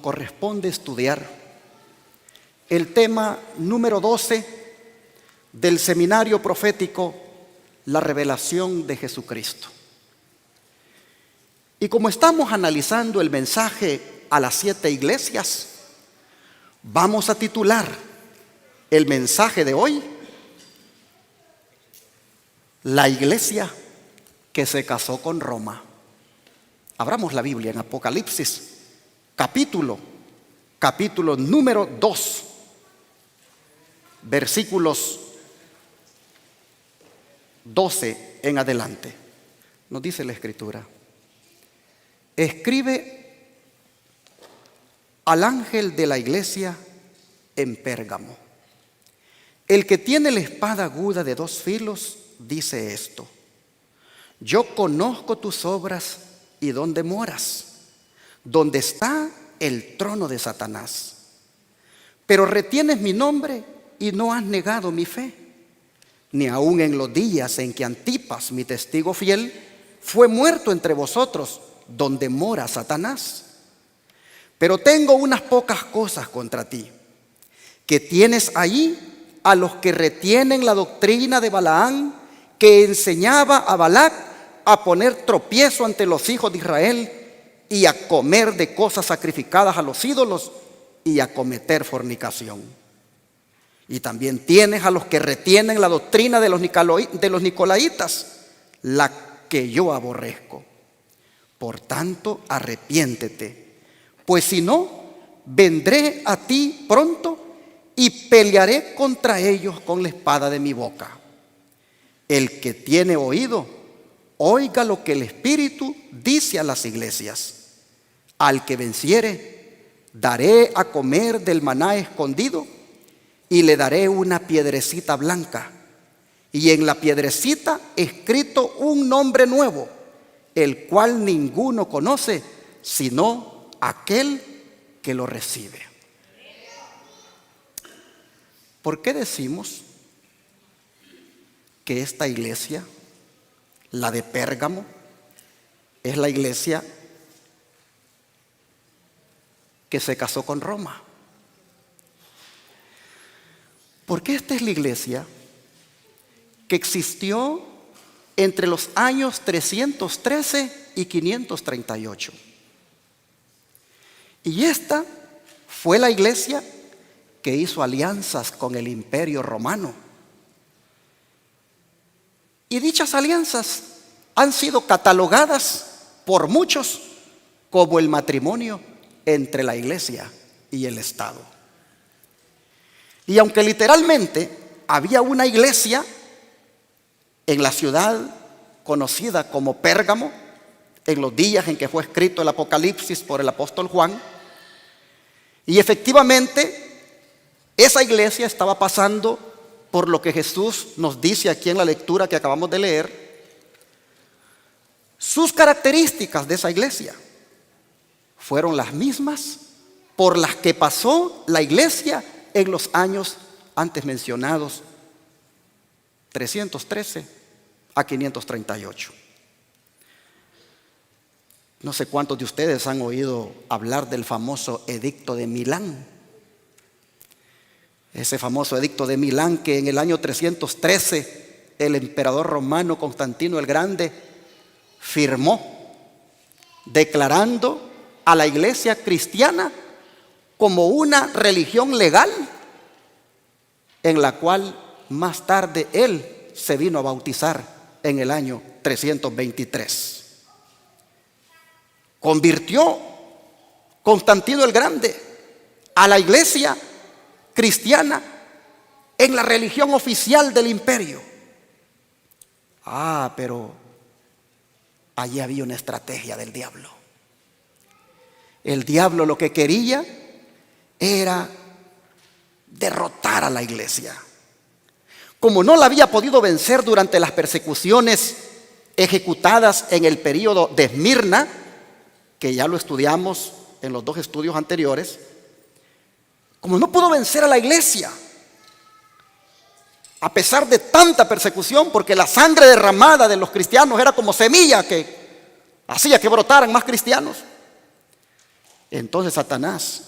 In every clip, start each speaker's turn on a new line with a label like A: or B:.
A: corresponde estudiar el tema número 12 del seminario profético, la revelación de Jesucristo. Y como estamos analizando el mensaje a las 7 iglesias, vamos a titular el mensaje de hoy: la iglesia que se casó con Roma. Abramos la Biblia en Apocalipsis, capítulo número 2, versículos 12 en adelante. Nos dice la Escritura: escribe al ángel de la iglesia en Pérgamo, el que tiene la espada aguda de 2 filos, dice esto: yo conozco tus obras y dónde moras, donde está el trono de Satanás. Pero retienes mi nombre y no has negado mi fe, ni aun en los días en que Antipas, mi testigo fiel, fue muerto entre vosotros, donde mora Satanás. Pero tengo unas pocas cosas contra ti, que tienes ahí a los que retienen la doctrina de Balaán, que enseñaba a Balac a poner tropiezo ante los hijos de Israel y a comer de cosas sacrificadas a los ídolos y a cometer fornicación. Y también tienes a los que retienen la doctrina de los nicolaitas, la que yo aborrezco. Por tanto, arrepiéntete, pues si no, vendré a ti pronto y pelearé contra ellos con la espada de mi boca. El que tiene oído, oiga lo que el Espíritu dice a las iglesias. Al que venciere, daré a comer del maná escondido y le daré una piedrecita blanca, y en la piedrecita escrito un nombre nuevo, el cual ninguno conoce sino aquel que lo recibe. ¿Por qué decimos que esta iglesia, la de Pérgamo, es la iglesia que se casó con Roma? Porque esta es la iglesia que existió entre los años 313 y 538. Y esta fue la iglesia que hizo alianzas con el Imperio Romano. Y dichas alianzas han sido catalogadas por muchos como el matrimonio entre la iglesia y el Estado. Y aunque literalmente había una iglesia en la ciudad conocida como Pérgamo, en los días en que fue escrito el Apocalipsis por el apóstol Juan, y efectivamente esa iglesia estaba pasando por lo que Jesús nos dice aquí en la lectura que acabamos de leer, sus características de esa iglesia fueron las mismas por las que pasó la iglesia en los años antes mencionados, 313 a 538. No sé cuántos de ustedes han oído hablar del famoso Edicto de Milán. Ese famoso Edicto de Milán que en el año 313 el emperador romano Constantino el Grande firmó, declarando a la iglesia cristiana como una religión legal, en la cual más tarde él se vino a bautizar en el año 323. Convirtió Constantino el Grande a la iglesia cristiana en la religión oficial del imperio. Pero allí había una estrategia del diablo. El diablo lo que quería era derrotar a la iglesia. Como no la había podido vencer durante las persecuciones ejecutadas en el período de Esmirna, que ya lo estudiamos en los 2 estudios anteriores, como no pudo vencer a la iglesia, a pesar de tanta persecución, porque la sangre derramada de los cristianos era como semilla que hacía que brotaran más cristianos, Entonces Satanás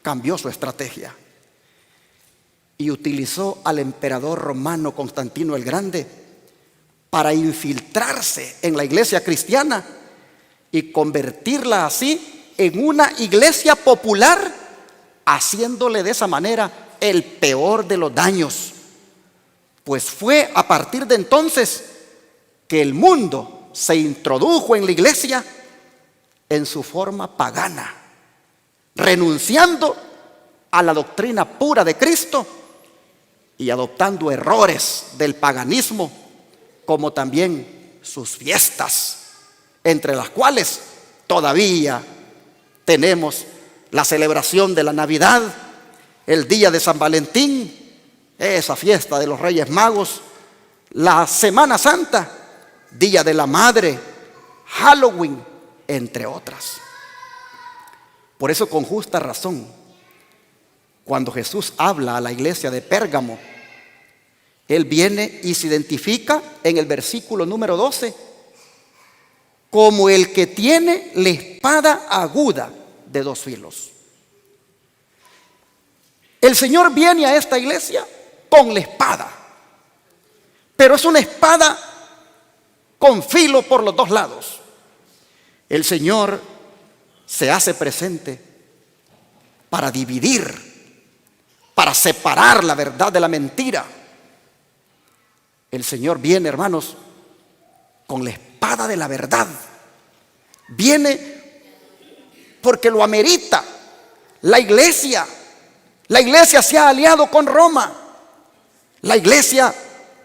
A: cambió su estrategia y utilizó al emperador romano Constantino el Grande para infiltrarse en la iglesia cristiana y convertirla así en una iglesia popular, haciéndole de esa manera el peor de los daños. Pues fue a partir de entonces que el mundo se introdujo en la iglesia en su forma pagana, renunciando a la doctrina pura de Cristo y adoptando errores del paganismo, como también sus fiestas, entre las cuales todavía tenemos la celebración de la Navidad, el día de San Valentín, esa fiesta de los Reyes Magos, la Semana Santa, Día de la Madre, Halloween, entre otras. Por eso, con justa razón, cuando Jesús habla a la iglesia de Pérgamo, Él viene y se identifica en el versículo número 12 como el que tiene la espada aguda de dos filos. El Señor viene a esta iglesia con la espada, pero es una espada con filo por los dos lados. El Señor se hace presente para dividir, para separar la verdad de la mentira. El Señor viene, hermanos, con la espada de la verdad. Viene porque lo amerita. La iglesia se ha aliado con Roma. La iglesia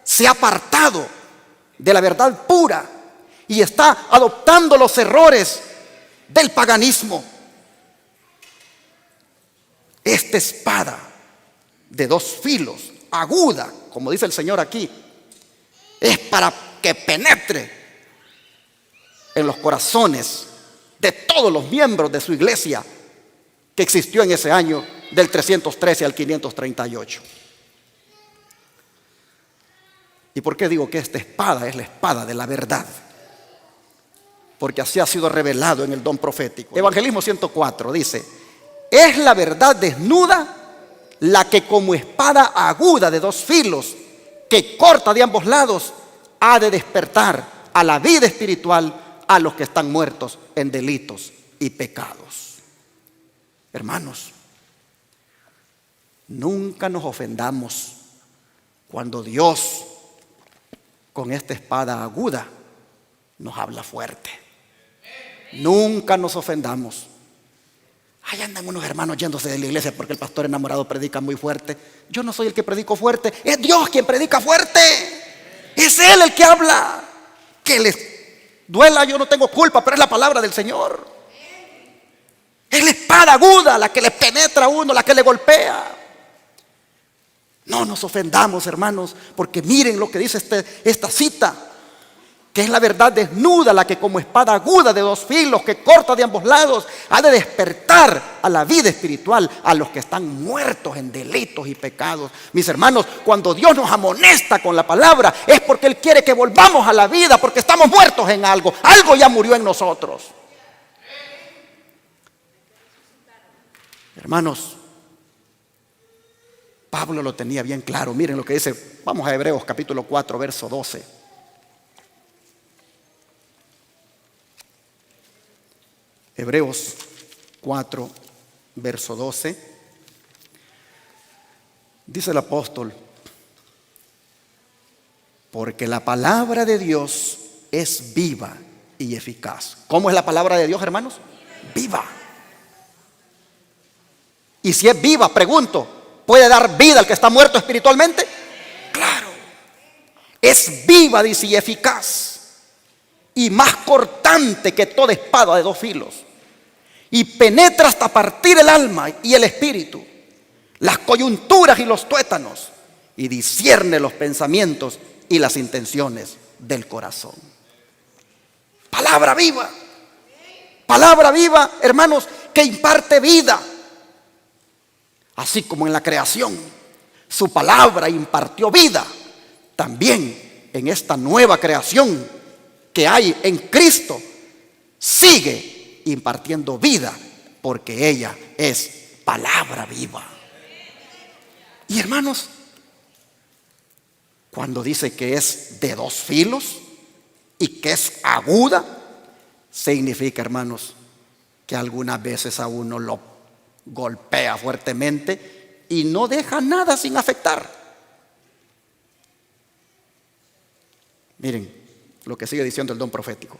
A: se ha apartado de la verdad pura y está adoptando los errores del paganismo. Esta espada de dos filos, aguda, como dice el Señor aquí, es para que penetre en los corazones de todos los miembros de su iglesia que existió en ese año del 313 al 538. ¿Y por qué digo que esta espada es la espada de la verdad? Porque así ha sido revelado en el don profético. Evangelismo 104 dice: es la verdad desnuda la que como espada aguda de dos filos, que corta de ambos lados, ha de despertar a la vida espiritual a los que están muertos en delitos y pecados. Hermanos, nunca nos ofendamos cuando Dios con esta espada aguda nos habla fuerte. Nunca nos ofendamos. Ahí andan unos hermanos yéndose de la iglesia porque el pastor enamorado predica muy fuerte. Yo no soy el que predico fuerte, es Dios quien predica fuerte. Es Él el que habla. Que les duela, yo no tengo culpa, pero es la palabra del Señor. Es la espada aguda la que le penetra a uno, la que le golpea. No nos ofendamos, hermanos, porque miren lo que dice esta cita, que es la verdad desnuda la que como espada aguda de dos filos, que corta de ambos lados, ha de despertar a la vida espiritual a los que están muertos en delitos y pecados. Mis hermanos, cuando Dios nos amonesta con la palabra, es porque Él quiere que volvamos a la vida, porque estamos muertos en algo. Algo ya murió en nosotros. Hermanos, Pablo lo tenía bien claro. Miren lo que dice. Vamos a Hebreos capítulo 4, verso 12. Hebreos 4, verso 12. Dice el apóstol: porque la palabra de Dios es viva y eficaz. ¿Cómo es la palabra de Dios, hermanos? Viva. Y si es viva, pregunto, ¿puede dar vida al que está muerto espiritualmente? Claro. Es viva, dice, y eficaz, y más cortante que toda espada de dos filos, y penetra hasta partir el alma y el espíritu, las coyunturas y los tuétanos, y discierne los pensamientos y las intenciones del corazón. Palabra viva, hermanos, que imparte vida. Así como en la creación su palabra impartió vida, también en esta nueva creación que hay en Cristo sigue impartiendo vida porque ella es palabra viva. Y hermanos, cuando dice que es de dos filos y que es aguda, significa, hermanos, que algunas veces a uno lo golpea fuertemente y no deja nada sin afectar. Miren lo que sigue diciendo el don profético.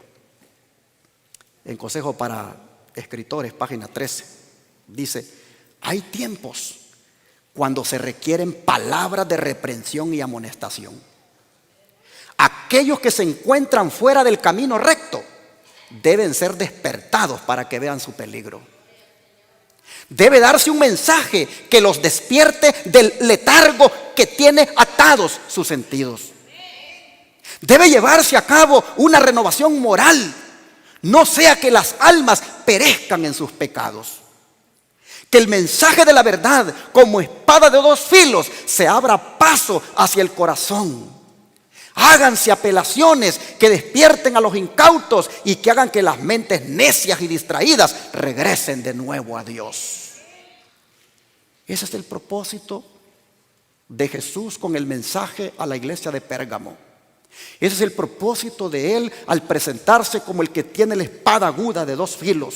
A: En Consejo para Escritores, página 13, dice: hay tiempos cuando se requieren palabras de reprensión y amonestación. Aquellos que se encuentran fuera del camino recto deben ser despertados para que vean su peligro. Debe darse un mensaje que los despierte del letargo que tiene atados sus sentidos. Debe llevarse a cabo una renovación moral, no sea que las almas perezcan en sus pecados. Que el mensaje de la verdad, como espada de dos filos, se abra paso hacia el corazón. Háganse apelaciones que despierten a los incautos y que hagan que las mentes necias y distraídas regresen de nuevo a Dios. Ese es el propósito de Jesús con el mensaje a la iglesia de Pérgamo. Ese es el propósito de Él al presentarse como el que tiene la espada aguda de dos filos.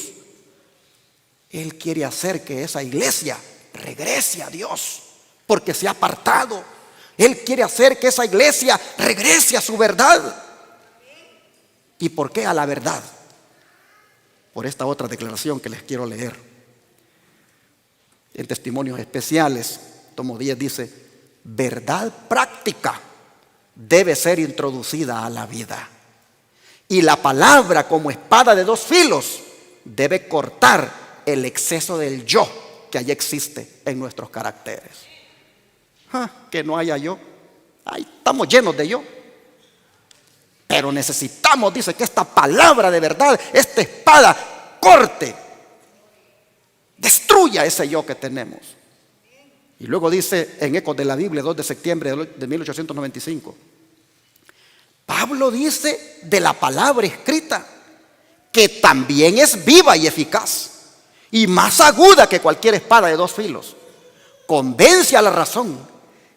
A: Él quiere hacer que esa iglesia regrese a Dios, porque se ha apartado. Él quiere hacer que esa iglesia regrese a su verdad. ¿Y por qué a la verdad? Por esta otra declaración que les quiero leer. En Testimonios Especiales, tomo 10, dice: verdad práctica debe ser introducida a la vida. Y la palabra, como espada de dos filos, debe cortar el exceso del yo que allí existe en nuestros caracteres. Que no haya yo. Ahí estamos llenos de yo. Pero necesitamos, dice, que esta palabra de verdad, esta espada, corte, destruya ese yo que tenemos. Y luego dice en Ecos de la Biblia, 2 de septiembre de 1895, Pablo dice de la palabra escrita que también es viva y eficaz y más aguda que cualquier espada de dos filos. Convence a la razón,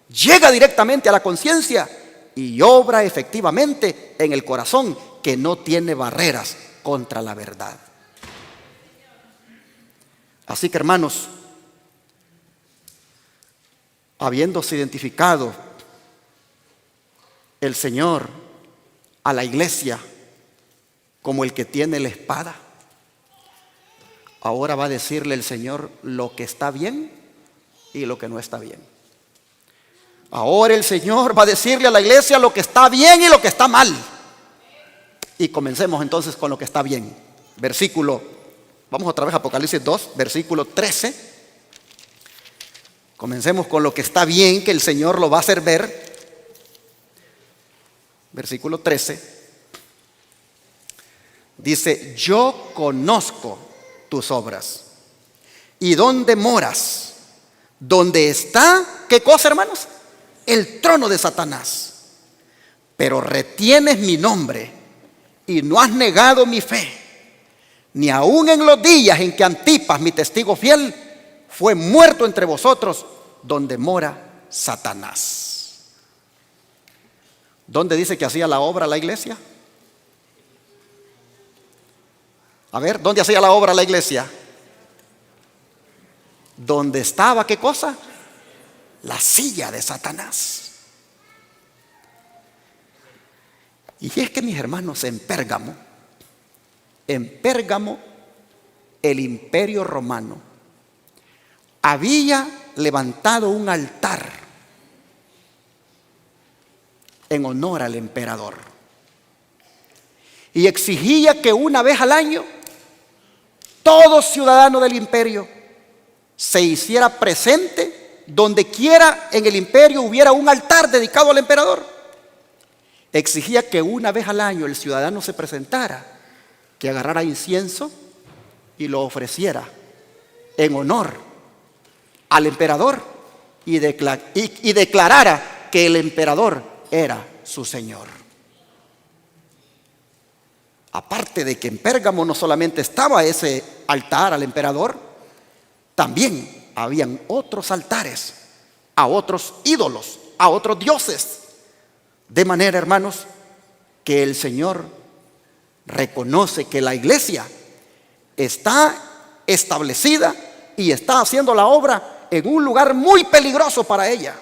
A: llega directamente a la conciencia y obra efectivamente en el corazón que no tiene barreras contra la verdad. Así que, hermanos, habiéndose identificado el Señor a la iglesia como el que tiene la espada, ahora va a decirle el Señor lo que está bien y lo que no está bien. Ahora el Señor va a decirle a la iglesia lo que está bien y lo que está mal. Y comencemos entonces con lo que está bien. Vamos otra vez a Apocalipsis 2, versículo 13. Comencemos con lo que está bien, que el Señor lo va a hacer ver. Versículo 13. Dice: yo conozco tus obras y dónde moras, donde está, ¿qué cosa, hermanos? El trono de Satanás. Pero retienes mi nombre y no has negado mi fe, ni aun en los días en que Antipas, mi testigo fiel, fue muerto entre vosotros, donde mora Satanás. ¿Dónde dice que hacía la obra la iglesia? A ver, ¿dónde hacía la obra la iglesia? ¿Dónde estaba qué cosa? La silla de Satanás. Y es que, mis hermanos, en Pérgamo, el imperio romano había levantado un altar en honor al emperador y exigía que una vez al año todo ciudadano del imperio se hiciera presente donde quiera en el imperio hubiera un altar dedicado al emperador. Exigía que una vez al año el ciudadano se presentara, que agarrara incienso y lo ofreciera en honor al emperador y declarara que el emperador era su señor. Aparte de que en Pérgamo no solamente estaba ese altar al emperador, también habían otros altares a otros ídolos, a otros dioses. De manera, hermanos, que el Señor reconoce que la iglesia está establecida y está haciendo la obra en un lugar muy peligroso para ella,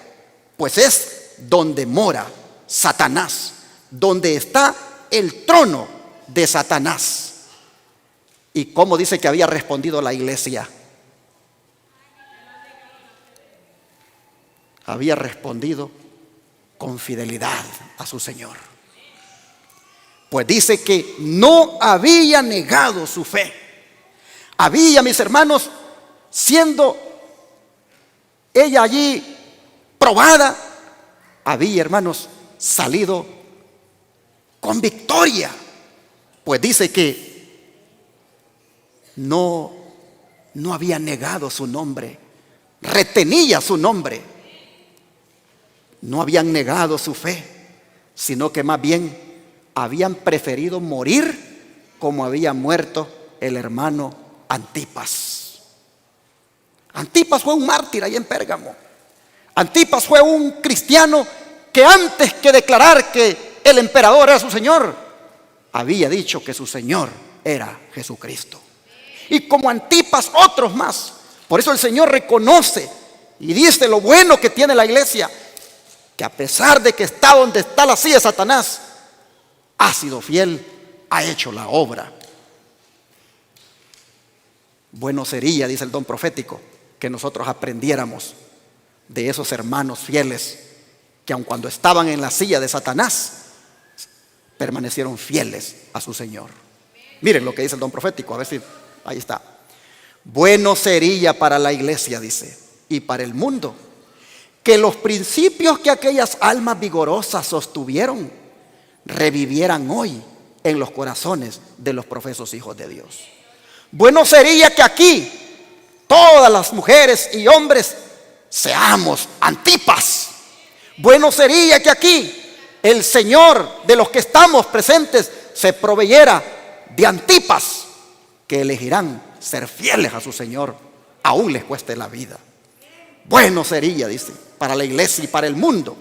A: pues es donde mora Satanás, donde está el trono de Satanás. ¿Y cómo dice que había respondido la iglesia? Había respondido con fidelidad a su Señor. Pues dice que no había negado su fe. Había, mis hermanos, siendo ella allí probada, había, hermanos, salido con victoria. Pues dice que no había negado su nombre, retenía su nombre. No habían negado su fe, sino que más bien habían preferido morir como había muerto el hermano Antipas. Antipas fue un mártir ahí en Pérgamo. Antipas fue un cristiano que antes que declarar que el emperador era su Señor, había dicho que su Señor era Jesucristo. Y como Antipas, otros más. Por eso el Señor reconoce y dice lo bueno que tiene la iglesia, que a pesar de que está donde está la silla de Satanás, ha sido fiel, ha hecho la obra. Bueno sería, dice el don profético, que nosotros aprendiéramos de esos hermanos fieles que aun cuando estaban en la silla de Satanás, permanecieron fieles a su Señor. Miren lo que dice el don profético, a ver si ahí está. Bueno sería para la iglesia, dice, y para el mundo, que los principios que aquellas almas vigorosas sostuvieron revivieran hoy en los corazones de los profesos hijos de Dios. Bueno sería que aquí todas las mujeres y hombres seamos Antipas. Bueno sería que aquí el Señor de los que estamos presentes se proveyera de Antipas que elegirán ser fieles a su Señor, aún les cueste la vida. Bueno sería, dice, para la iglesia y para el mundo,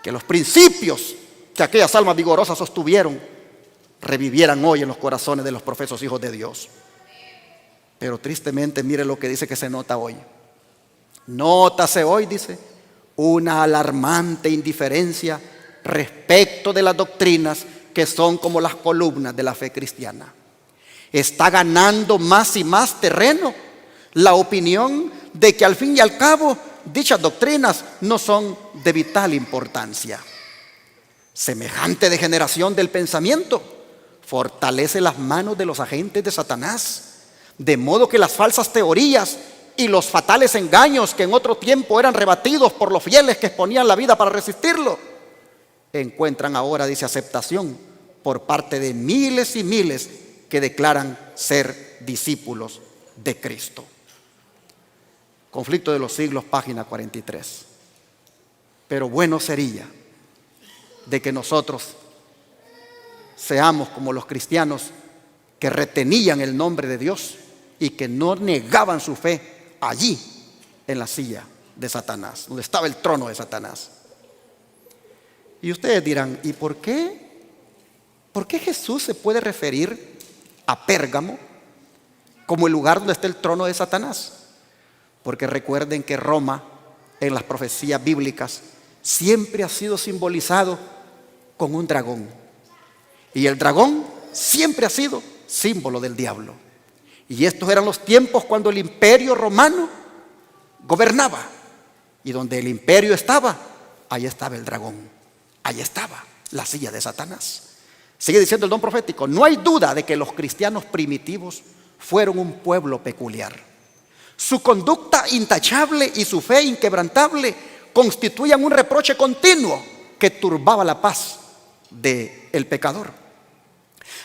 A: que los principios que aquellas almas vigorosas sostuvieron revivieran hoy en los corazones de los profesos hijos de Dios. Pero tristemente, mire lo que dice que se nota hoy. Nótase hoy, dice, una alarmante indiferencia respecto de las doctrinas que son como las columnas de la fe cristiana. Está ganando más y más terreno la opinión de que al fin y al cabo dichas doctrinas no son de vital importancia. Semejante degeneración del pensamiento fortalece las manos de los agentes de Satanás, de modo que las falsas teorías y los fatales engaños que en otro tiempo eran rebatidos por los fieles que exponían la vida para resistirlo, encuentran ahora, dice, aceptación por parte de miles y miles que declaran ser discípulos de Cristo. Conflicto de los siglos, página 43. Pero bueno sería de que nosotros seamos como los cristianos que retenían el nombre de Dios y que no negaban su fe allí en la silla de Satanás, donde estaba el trono de Satanás. Y ustedes dirán, ¿y por qué? ¿Por qué Jesús se puede referir a Pérgamo como el lugar donde está el trono de Satanás? Porque recuerden que Roma, en las profecías bíblicas, siempre ha sido simbolizado con un dragón. Y el dragón siempre ha sido símbolo del diablo. Y estos eran los tiempos cuando el imperio romano gobernaba. Y donde el imperio estaba, ahí estaba el dragón. Ahí estaba la silla de Satanás. Sigue diciendo el don profético, no hay duda de que los cristianos primitivos fueron un pueblo peculiar. Su conducta intachable y su fe inquebrantable constituían un reproche continuo que turbaba la paz del pecador.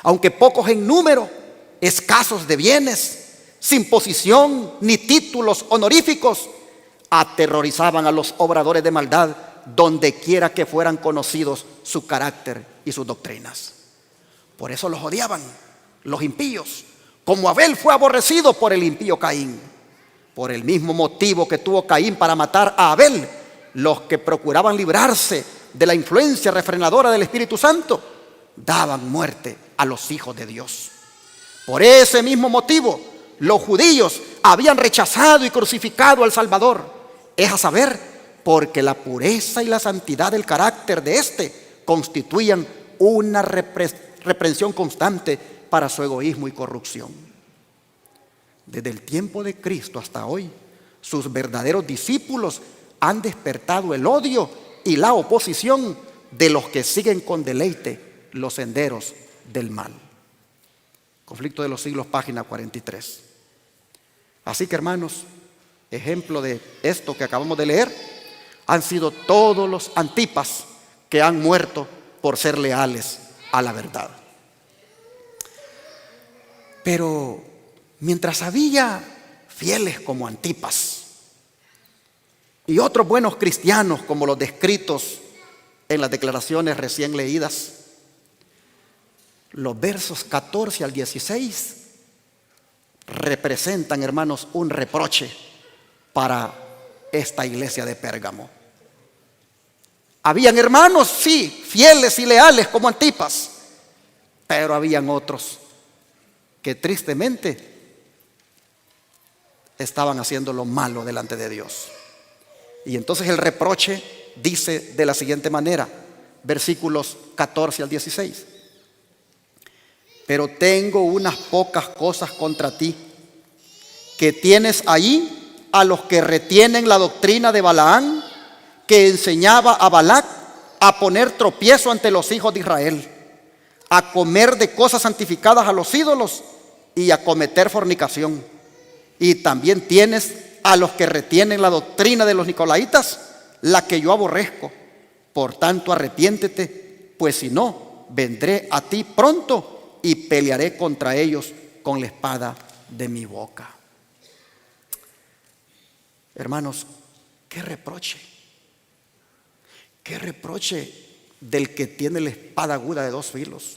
A: Aunque pocos en número, escasos de bienes, sin posición ni títulos honoríficos, aterrorizaban a los obradores de maldad donde quiera que fueran conocidos su carácter y sus doctrinas. Por eso los odiaban, los impíos, como Abel fue aborrecido por el impío Caín. Por el mismo motivo que tuvo Caín para matar a Abel, los que procuraban librarse de la influencia refrenadora del Espíritu Santo daban muerte a los hijos de Dios. Por ese mismo motivo, los judíos habían rechazado y crucificado al Salvador. Es a saber, porque la pureza y la santidad del carácter de éste constituían una reprensión constante para su egoísmo y corrupción. Desde el tiempo de Cristo hasta hoy, sus verdaderos discípulos han despertado el odio y la oposición de los que siguen con deleite los senderos del mal. Conflicto de los Siglos, página 43. Así que, hermanos, ejemplo de esto que acabamos de leer, han sido todos los Antipas que han muerto por ser leales a la verdad. Pero mientras había fieles como Antipas y otros buenos cristianos como los descritos en las declaraciones recién leídas, los versos 14 al 16 representan, hermanos, un reproche para esta iglesia de Pérgamo. Habían hermanos, sí, fieles y leales como Antipas, pero habían otros que tristemente estaban haciendo lo malo delante de Dios. Y entonces el reproche dice de la siguiente manera, versículos 14 al 16. Pero tengo unas pocas cosas contra ti, que tienes ahí a los que retienen la doctrina de Balaán, que enseñaba a Balac a poner tropiezo ante los hijos de Israel, a comer de cosas santificadas a los ídolos y a cometer fornicación. Y también tienes a los que retienen la doctrina de los nicolaitas, la que yo aborrezco. Por tanto, arrepiéntete, pues si no, vendré a ti pronto y pelearé contra ellos con la espada de mi boca. Hermanos, qué reproche del que tiene la espada aguda de dos filos.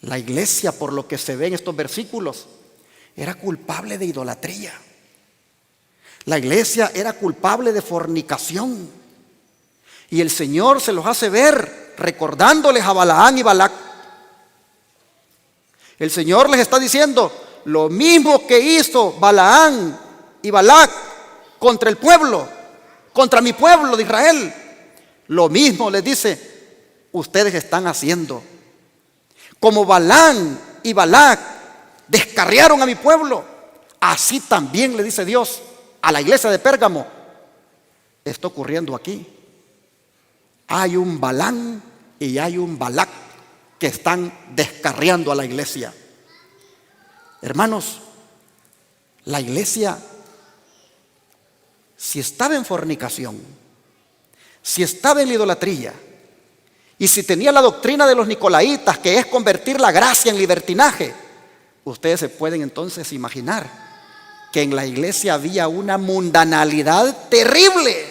A: La iglesia, por lo que se ve en estos versículos, era culpable de idolatría. La iglesia era culpable de fornicación. Y el Señor se los hace ver recordándoles a Balaán y Balac. El Señor les está diciendo lo mismo que hizo Balaán y Balac contra el pueblo, contra mi pueblo de Israel. Lo mismo les dice, ustedes están haciendo. Como Balaán y Balac descarriaron a mi pueblo, así también le dice Dios a la iglesia de Pérgamo. Está ocurriendo aquí. Hay un Balaán y hay un Balac que están descarriando a la iglesia. Hermanos, la iglesia, si estaba en fornicación, si estaba en la idolatría, y si tenía la doctrina de los nicolaitas, que es convertir la gracia en libertinaje, ustedes se pueden entonces imaginar que en la iglesia había una mundanalidad terrible.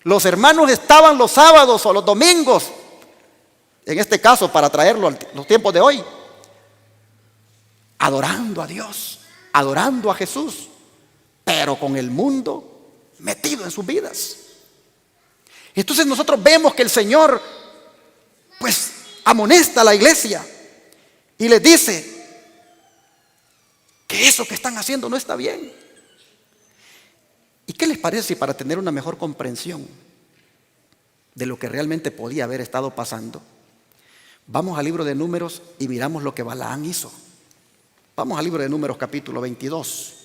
A: Los hermanos estaban los sábados o los domingos, en este caso para traerlo a los tiempos de hoy, adorando a Dios, adorando a Jesús, pero con el mundo metido en sus vidas. Entonces nosotros vemos que el Señor pues amonesta a la iglesia y les dice que eso que están haciendo no está bien. ¿Y qué les parece si para tener una mejor comprensión de lo que realmente podía haber estado pasando, vamos al libro de Números y miramos lo que Balaán hizo? Vamos al libro de Números, capítulo 22.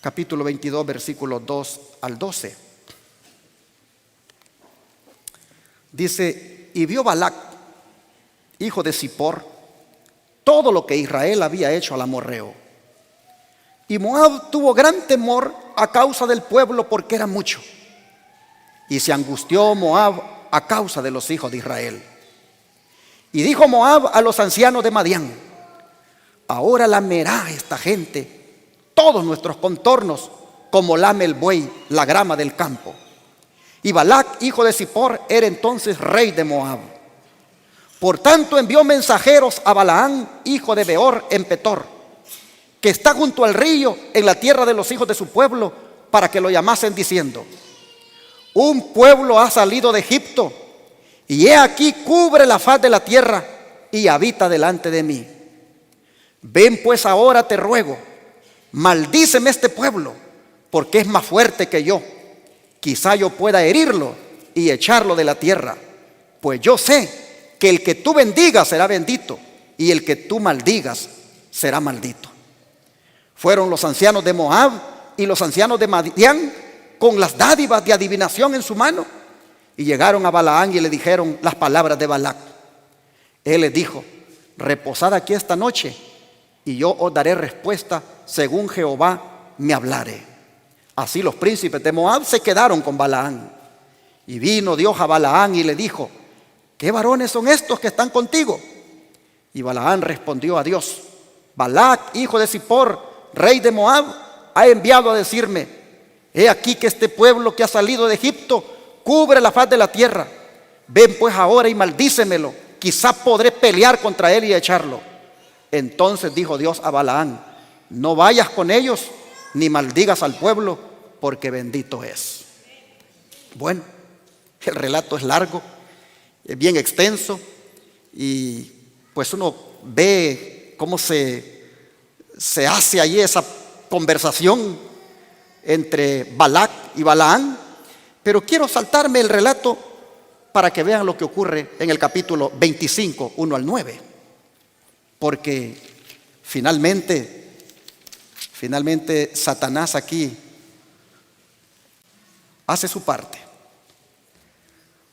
A: Capítulo 22, versículos 2 al 12. Dice, y vio Balac, hijo de Zippor, todo lo que Israel había hecho al amorreo. Y Moab tuvo gran temor a causa del pueblo, porque era mucho. Y se angustió Moab a causa de los hijos de Israel. Y dijo Moab a los ancianos de Madián, ahora lamerá esta gente todos nuestros contornos, como lame el buey la grama del campo. Y Balac, hijo de Zippor, era entonces rey de Moab. Por tanto envió mensajeros a Balaán, hijo de Beor, en Petor, que está junto al río, en la tierra de los hijos de su pueblo, para que lo llamasen diciendo: un pueblo ha salido de Egipto, y he aquí cubre la faz de la tierra y habita delante de mí. Ven pues ahora, te ruego, maldíceme este pueblo, porque es más fuerte que yo. Quizá yo pueda herirlo y echarlo de la tierra, pues yo sé que el que tú bendigas será bendito, y el que tú maldigas será maldito. Fueron los ancianos de Moab y los ancianos de Madián con las dádivas de adivinación en su mano, y llegaron a Balaán y le dijeron las palabras de Balac. Él les dijo: reposad aquí esta noche, y yo os daré respuesta según Jehová me hablare. Así los príncipes de Moab se quedaron con Balaán. Y vino Dios a Balaán y le dijo: ¿qué varones son estos que están contigo? Y Balaán respondió a Dios: Balac, hijo de Zippor, rey de Moab, ha enviado a decirme: he aquí que este pueblo que ha salido de Egipto cubre la faz de la tierra. Ven pues ahora y maldícemelo, quizá podré pelear contra él y echarlo. Entonces dijo Dios a Balaán: no vayas con ellos, ni maldigas al pueblo, porque bendito es. Bueno, el relato es largo, es bien extenso, y pues uno ve cómo se hace allí esa conversación entre Balac y Balaán. Pero quiero saltarme el relato para que vean lo que ocurre en el capítulo 25, 1 al 9, porque finalmente Satanás aquí hace su parte.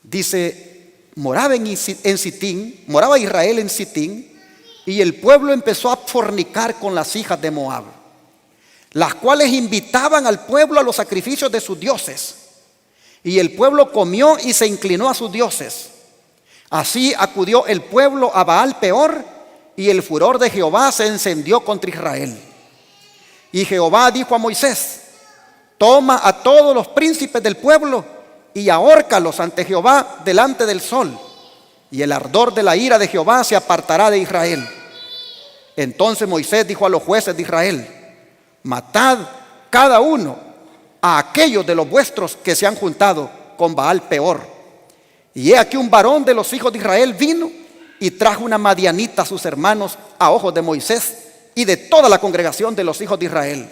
A: Dice: moraba Israel en Sitín, y el pueblo empezó a fornicar con las hijas de Moab, las cuales invitaban al pueblo a los sacrificios de sus dioses. Y el pueblo comió y se inclinó a sus dioses. Así acudió el pueblo a Baal Peor, y el furor de Jehová se encendió contra Israel. Y Jehová dijo a Moisés: toma a todos los príncipes del pueblo y ahórcalos ante Jehová delante del sol, y el ardor de la ira de Jehová se apartará de Israel. Entonces Moisés dijo a los jueces de Israel: matad cada uno a aquellos de los vuestros que se han juntado con Baal Peor. Y he aquí un varón de los hijos de Israel vino y trajo una madianita a sus hermanos a ojos de Moisés y de toda la congregación de los hijos de Israel,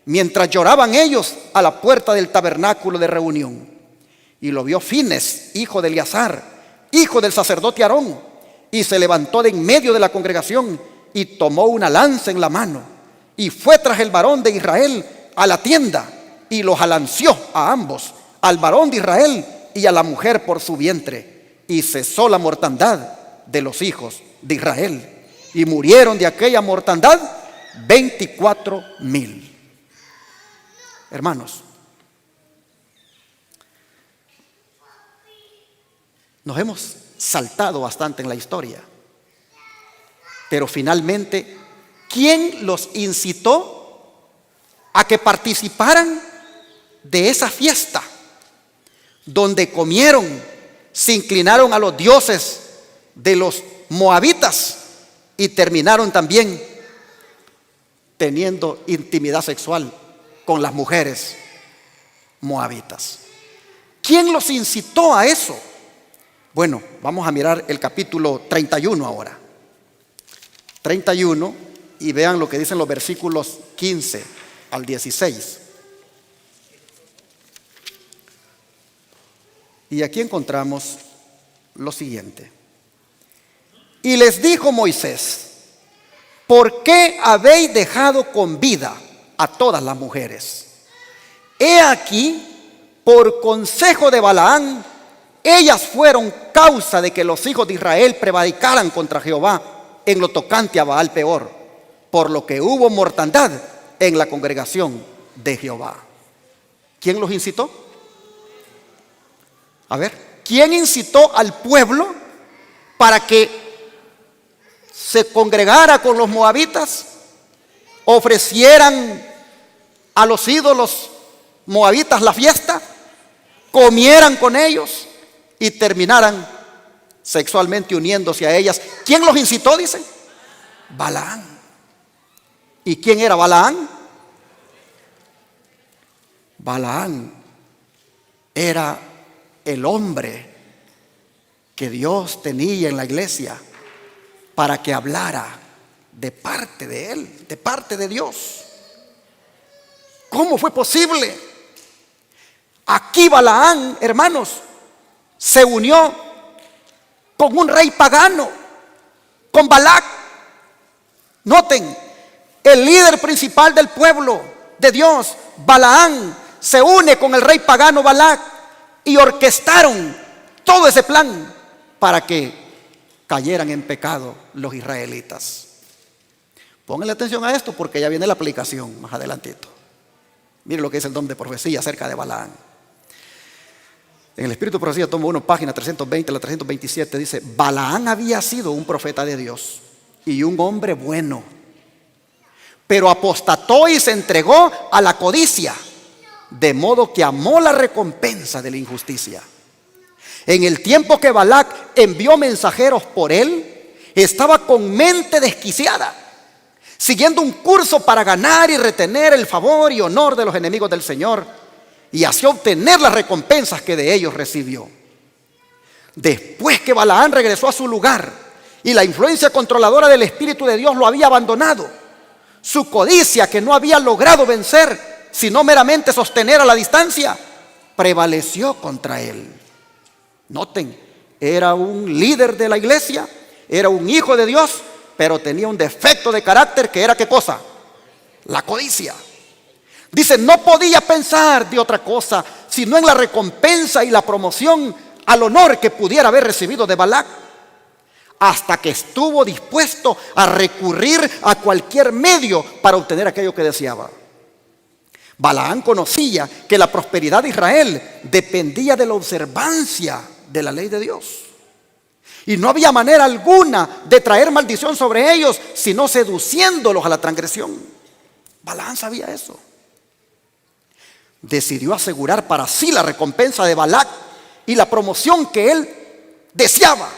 A: mientras lloraban ellos a la puerta del tabernáculo de reunión. Y lo vio Fines, hijo de Eleazar, hijo del sacerdote Aarón, y se levantó de en medio de la congregación y tomó una lanza en la mano, y fue tras el varón de Israel a la tienda, y los alanceó a ambos, al varón de Israel y a la mujer por su vientre, y cesó la mortandad de los hijos de Israel, y murieron de aquella mortandad 24,000. Hermanos, nos hemos saltado bastante en la historia, pero finalmente, ¿quién los incitó a que participaran de esa fiesta donde comieron, se inclinaron a los dioses de los moabitas y terminaron también teniendo intimidad sexual con las mujeres moabitas? ¿Quién los incitó a eso? Bueno, vamos a mirar el capítulo 31 ahora. 31, y vean lo que dicen los versículos 15 al 16. Y aquí encontramos lo siguiente. Y les dijo Moisés: ¿por qué habéis dejado con vida a todas las mujeres? He aquí, por consejo de Balaán, ellas fueron causa de que los hijos de Israel prevaricaran contra Jehová en lo tocante a Baal Peor, por lo que hubo mortandad en la congregación de Jehová. ¿Quién los incitó? A ver, ¿quién incitó al pueblo para que se congregara con los moabitas, ofrecieran a los ídolos moabitas la fiesta, comieran con ellos y terminaran sexualmente uniéndose a ellas. ¿Quién los incitó, dice? Balaán. ¿Y quién era Balaán? Balaán era el hombre que Dios tenía en la iglesia para que hablara de parte de él, de parte de Dios. ¿Cómo fue posible? Aquí Balaán, hermanos, se unió con un rey pagano, con Balac. Noten, el líder principal del pueblo de Dios, Balaán, se une con el rey pagano Balac y orquestaron todo ese plan para que cayeran en pecado los israelitas. Pónganle atención a esto porque ya viene la aplicación más adelantito. Mire lo que dice el don de profecía acerca de Balaán. En el Espíritu de Profecía, tomo 1, página 320 a la 327, dice: Balaán había sido un profeta de Dios y un hombre bueno, pero apostató y se entregó a la codicia, de modo que amó la recompensa de la injusticia. En el tiempo que Balac envió mensajeros por él, estaba con mente desquiciada, siguiendo un curso para ganar y retener el favor y honor de los enemigos del Señor, y así obtener las recompensas que de ellos recibió. Después que Balaán regresó a su lugar y la influencia controladora del Espíritu de Dios lo había abandonado, su codicia, que no había logrado vencer sino meramente sostener a la distancia, prevaleció contra él. Noten, era un líder de la iglesia, era un hijo de Dios, pero tenía un defecto de carácter que era ¿qué cosa? La codicia. Dice, no podía pensar de otra cosa sino en la recompensa y la promoción al honor que pudiera haber recibido de Balac, hasta que estuvo dispuesto a recurrir a cualquier medio para obtener aquello que deseaba. Balaán conocía que la prosperidad de Israel dependía de la observancia de la ley de Dios, y no había manera alguna de traer maldición sobre ellos sino seduciéndolos a la transgresión. Balaán sabía eso. Decidió asegurar para sí la recompensa de Balac y la promoción que él deseaba,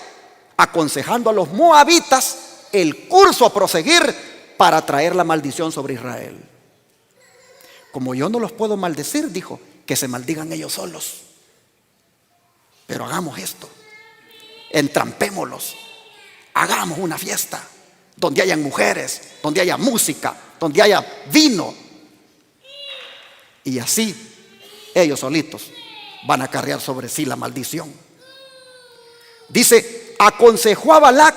A: aconsejando a los moabitas el curso a proseguir para traer la maldición sobre Israel. Como yo no los puedo maldecir, dijo, que se maldigan ellos solos. Pero hagamos esto, entrampémoslos, hagamos una fiesta donde hayan mujeres, donde haya música, donde haya vino. Y así ellos solitos van a acarrear sobre sí la maldición. Dice, aconsejó a Balac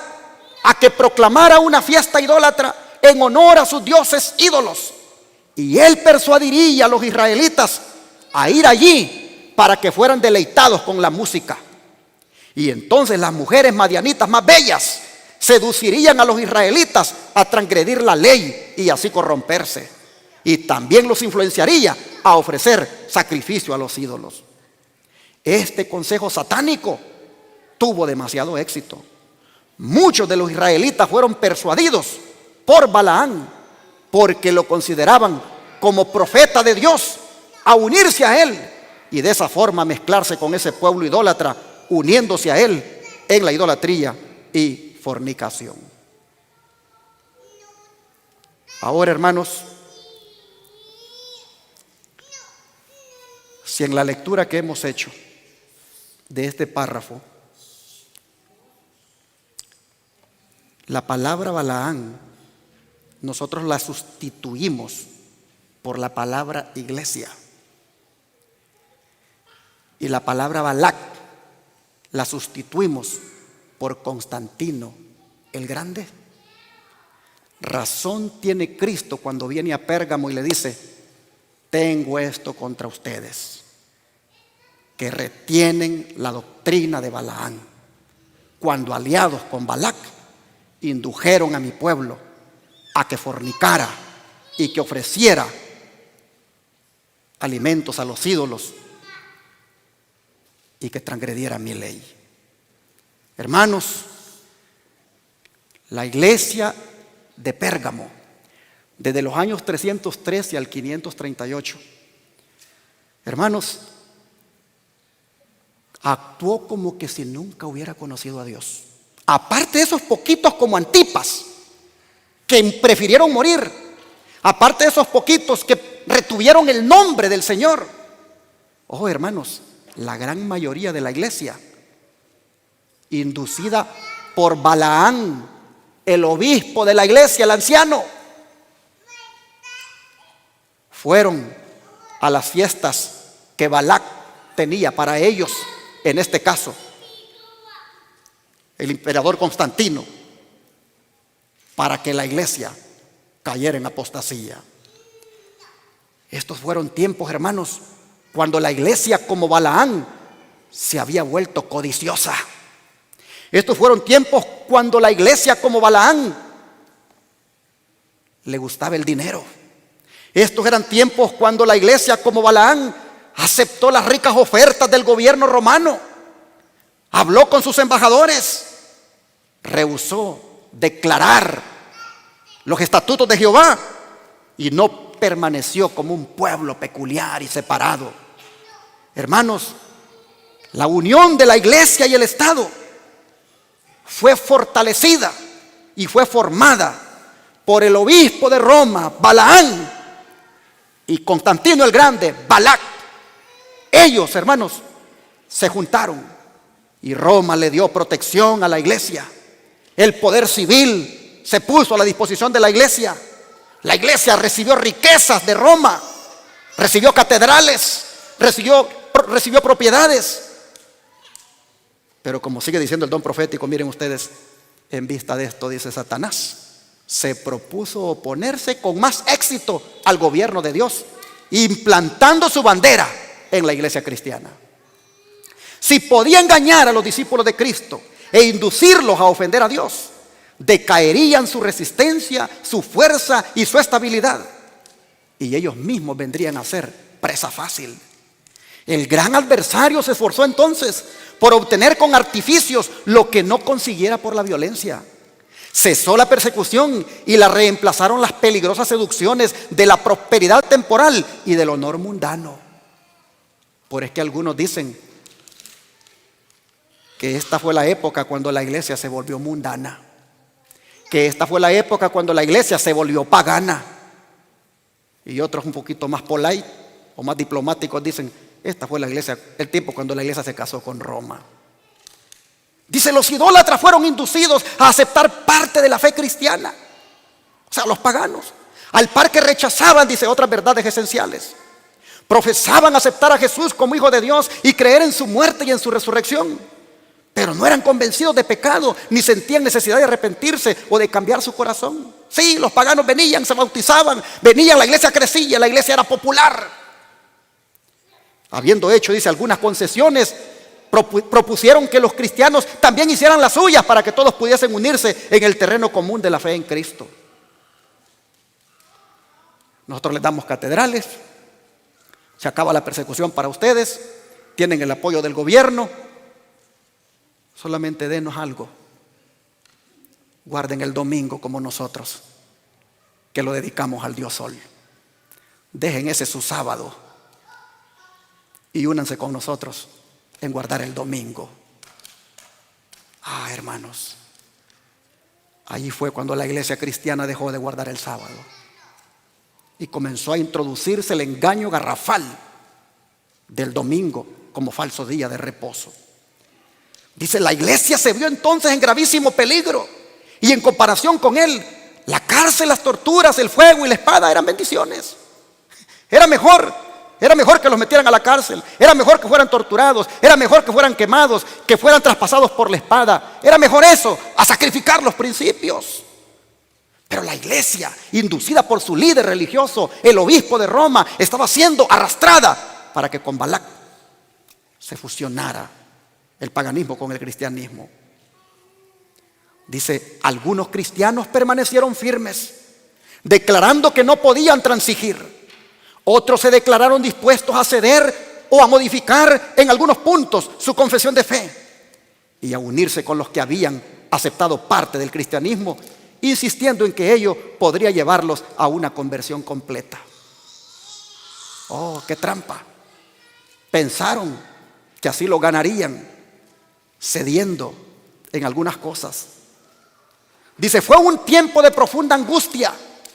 A: a que proclamara una fiesta idólatra en honor a sus dioses ídolos, y él persuadiría a los israelitas a ir allí para que fueran deleitados con la música. Y entonces las mujeres madianitas más bellas seducirían a los israelitas a transgredir la ley y así corromperse. Y también los influenciaría a ofrecer sacrificio a los ídolos. Este consejo satánico tuvo demasiado éxito. Muchos de los israelitas fueron persuadidos por Balaán, porque lo consideraban como profeta de Dios, a unirse a él y de esa forma mezclarse con ese pueblo idólatra, uniéndose a él en la idolatría y fornicación. Ahora, hermanos, si en la lectura que hemos hecho de este párrafo, la palabra Balaán nosotros la sustituimos por la palabra iglesia, y la palabra Balac la sustituimos por Constantino el Grande, razón tiene Cristo cuando viene a Pérgamo y le dice: tengo esto contra ustedes, que retienen la doctrina de Balaán, cuando aliados con Balac indujeron a mi pueblo a que fornicara y que ofreciera alimentos a los ídolos y que transgrediera mi ley. Hermanos, la iglesia de Pérgamo, desde los años 313 al 538, Hermanos, actuó como que si nunca hubiera conocido a Dios. Aparte de esos poquitos como Antipas, que prefirieron morir. Aparte de esos poquitos que retuvieron el nombre del Señor. Ojo, hermanos, la gran mayoría de la iglesia, inducida por Balaán, el obispo de la iglesia, el anciano, fueron a las fiestas que Balac tenía para ellos, en este caso, el emperador Constantino, para que la iglesia cayera en apostasía. Estos fueron tiempos, hermanos, cuando la iglesia, como Balaán, se había vuelto codiciosa. Estos fueron tiempos cuando la iglesia, como Balaán, le gustaba el dinero. Estos eran tiempos cuando la iglesia, como Balaán, aceptó las ricas ofertas del gobierno romano, habló con sus embajadores, rehusó declarar los estatutos de Jehová y no permaneció como un pueblo peculiar y separado. Hermanos, la unión de la iglesia y el Estado fue fortalecida y fue formada por el obispo de Roma, Balaán, y Constantino el Grande, Balac. Ellos, hermanos, se juntaron y Roma le dio protección a la iglesia. El poder civil se puso a la disposición de la iglesia. La iglesia recibió riquezas de Roma, recibió catedrales, recibió propiedades. Pero como sigue diciendo el don profético, miren ustedes, en vista de esto, dice Satanás, se propuso oponerse con más éxito al gobierno de Dios, implantando su bandera en la iglesia cristiana. Si podía engañar a los discípulos de Cristo e inducirlos a ofender a Dios, decaerían su resistencia, su fuerza y su estabilidad, y ellos mismos vendrían a ser presa fácil. El gran adversario se esforzó entonces por obtener con artificios lo que no consiguiera por la violencia. Cesó la persecución y la reemplazaron las peligrosas seducciones de la prosperidad temporal y del honor mundano. Por es que algunos dicen que esta fue la época cuando la iglesia se volvió mundana, que esta fue la época cuando la iglesia se volvió pagana. Y otros un poquito más polite o más diplomáticos dicen, esta fue la iglesia, el tiempo cuando la iglesia se casó con Roma. Dice, los idólatras fueron inducidos a aceptar parte de la fe cristiana, o sea, los paganos, al par que rechazaban, dice, otras verdades esenciales. Profesaban aceptar a Jesús como Hijo de Dios y creer en su muerte y en su resurrección, pero no eran convencidos de pecado, ni sentían necesidad de arrepentirse o de cambiar su corazón. Sí, los paganos venían, se bautizaban, venían, la iglesia crecía, la iglesia era popular. Habiendo hecho, dice, algunas concesiones, propusieron que los cristianos también hicieran las suyas para que todos pudiesen unirse en el terreno común de la fe en Cristo. Nosotros les damos catedrales, se acaba la persecución para ustedes, tienen el apoyo del gobierno, solamente denos algo, guarden el domingo como nosotros, que lo dedicamos al Dios Sol, dejen ese su sábado y únanse con nosotros en guardar el domingo. Hermanos, allí fue cuando la iglesia cristiana dejó de guardar el sábado y comenzó a introducirse el engaño garrafal del domingo como falso día de reposo. Dice, la iglesia se vio entonces en gravísimo peligro y en comparación con él, la cárcel, las torturas, el fuego y la espada eran bendiciones. Era mejor que los metieran a la cárcel, era mejor que fueran torturados, era mejor que fueran quemados, que fueran traspasados por la espada. Era mejor eso, a sacrificar los principios. Pero la iglesia, inducida por su líder religioso, el obispo de Roma, estaba siendo arrastrada para que con Balac se fusionara el paganismo con el cristianismo. Dice, algunos cristianos permanecieron firmes, declarando que no podían transigir. Otros se declararon dispuestos a ceder o a modificar en algunos puntos su confesión de fe y a unirse con los que habían aceptado parte del cristianismo, insistiendo en que ello podría llevarlos a una conversión completa. ¡Oh, qué trampa! Pensaron que así lo ganarían, cediendo en algunas cosas. Dice, fue un tiempo de profunda angustia